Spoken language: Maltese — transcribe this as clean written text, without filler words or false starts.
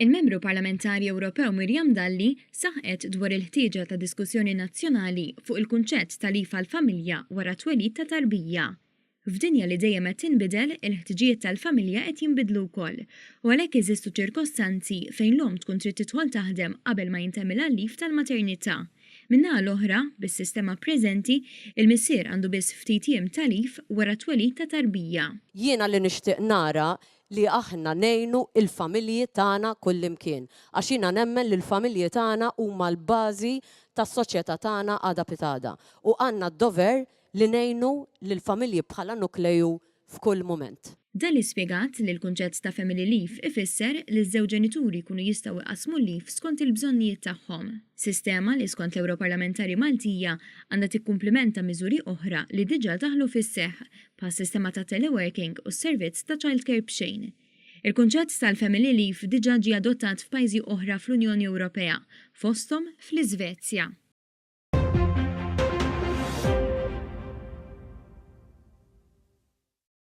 Il-Membru Parlamentari Ewropew Mirjam Dalli saħqet dwar il-ħtieġa ta' diskussjoni nazzjonali fuq il-kunċett tal-lif għall-familja wara twelid ta' tarbija. F'dinja li dejjem qed tinbidel, il-ħtiġijiet tal-familja qed jinbidlu wkoll, u għalhekk jeżistu ċirkostanzi fejn l-omm tkun trid tidħol taħdem qabel ma jintemilha l-lif tal-maternità. Min-naħa l-oħra, bis-sistema preżenti, il-missier għandu biss ftit jiem ta' lif wara twelid ta' tarbija. Jiena li nixtieq nara li aħna nejnu il-familji tagħna kullimkien. Għax jiena nemmen li l-familji tagħna huma l-bażi tas-soċjetà tagħna għada pitada. U għandna d-dover li nejnu lill-familji bħala nukleju f'kull mument. Dalli spjegat li l-kunċett ta' family leave ifisser li ż-żewġ ġenituri jkunu jistgħu iqasmu l-lif skont il-bżonnijiet tagħhom. Sistema li skont l-Ewroparlamentari Maltija għandha tikkumplimenta miżuri oħra li diġà daħlu fis-seħħ bħas sistema ta' teleworking u s-servizz ta' childcare b'xejn. Il-kunċett tal-family leave diġà ġie adottat f'pajjiżi oħra fl-Unjoni Ewropea, fosthom fl-Iżvezja.